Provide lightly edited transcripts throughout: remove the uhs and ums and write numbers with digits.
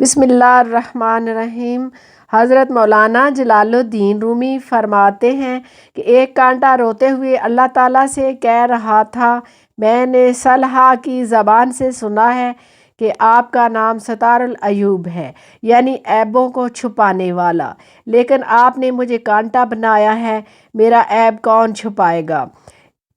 بسم اللہ الرحمن الرحیم۔ حضرت مولانا جلال الدین رومی فرماتے ہیں کہ ایک کانٹا روتے ہوئے اللہ تعالیٰ سے کہہ رہا تھا، میں نے صالحہ کی زبان سے سنا ہے کہ آپ کا نام ستار العیوب ہے، یعنی عیبوں کو چھپانے والا، لیکن آپ نے مجھے کانٹا بنایا ہے، میرا عیب کون چھپائے گا؟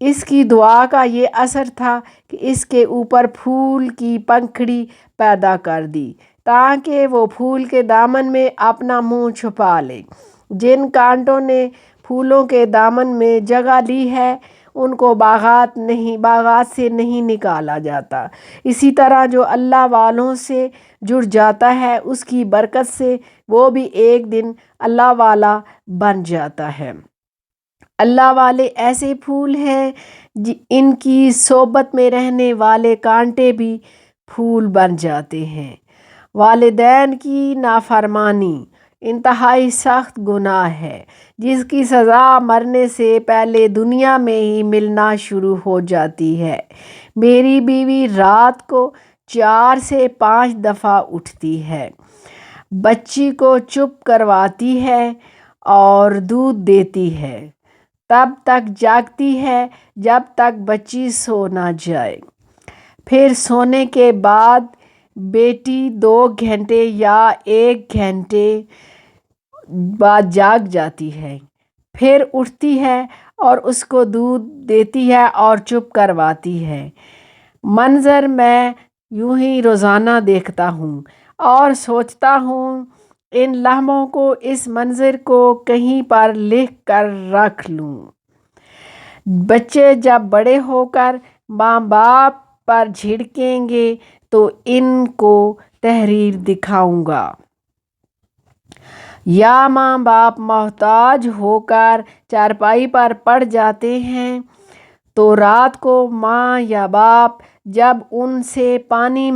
اس کی دعا کا یہ اثر تھا کہ اس کے اوپر پھول کی پنکھڑی پیدا کر دی تاکہ وہ پھول کے دامن میں اپنا منہ چھپا لے۔ جن کانٹوں نے پھولوں کے دامن میں جگہ لی ہے ان کو باغات سے نہیں نکالا جاتا۔ اسی طرح جو اللہ والوں سے جڑ جاتا ہے اس کی برکت سے وہ بھی ایک دن اللہ والا بن جاتا ہے۔ اللہ والے ایسے پھول ہیں ان کی صحبت میں رہنے والے کانٹے بھی پھول بن جاتے ہیں۔ والدین کی نافرمانی انتہائی سخت گناہ ہے جس کی سزا مرنے سے پہلے دنیا میں ہی ملنا شروع ہو جاتی ہے۔ میری بیوی رات کو 4 سے 5 دفعہ اٹھتی ہے، بچی کو چپ کرواتی ہے اور دودھ دیتی ہے، تب تک جاگتی ہے جب تک بچی سو نہ جائے۔ پھر سونے کے بعد بیٹی 2 گھنٹے یا 1 گھنٹے بعد جاگ جاتی ہے، پھر اٹھتی ہے اور اس کو دودھ دیتی ہے اور چپ کرواتی ہے۔ منظر میں یوں ہی روزانہ دیکھتا ہوں اور سوچتا ہوں ان لمحوں کو، اس منظر کو کہیں پر لکھ کر رکھ لوں۔ بچے جب بڑے ہو کر ماں باپ پر جھڑکیں گے تو ان کو تحریر دکھاؤں گا۔ یا ماں باپ محتاج ہو کر چارپائی پر پڑ جاتے ہیں تو رات کو ماں یا باپ جب ان سے پانی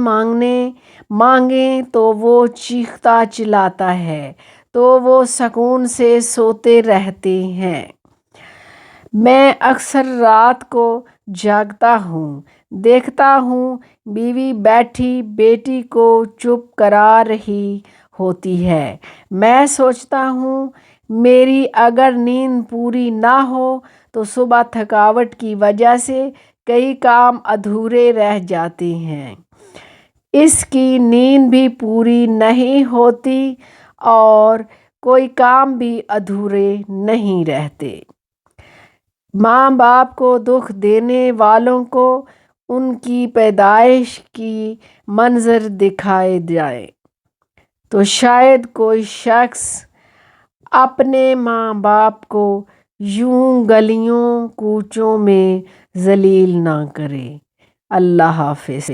مانگیں تو وہ چیختا چلاتا ہے تو وہ سکون سے سوتے رہتے ہیں۔ میں اکثر رات کو جاگتا ہوں، دیکھتا ہوں بیوی بیٹھی بیٹی کو چپ کرا رہی ہوتی ہے۔ میں سوچتا ہوں میری اگر نیند پوری نہ ہو تو صبح تھکاوٹ کی وجہ سے کئی کام ادھورے رہ جاتے ہیں، اس کی نیند بھی پوری نہیں ہوتی اور کوئی کام بھی ادھورے نہیں رہتے۔ ماں باپ کو دکھ دینے والوں کو ان کی پیدائش کی منظر دکھائے جائے تو شاید کوئی شخص اپنے ماں باپ کو یوں گلیوں کوچوں میں ذلیل نہ کرے۔ اللہ حافظ۔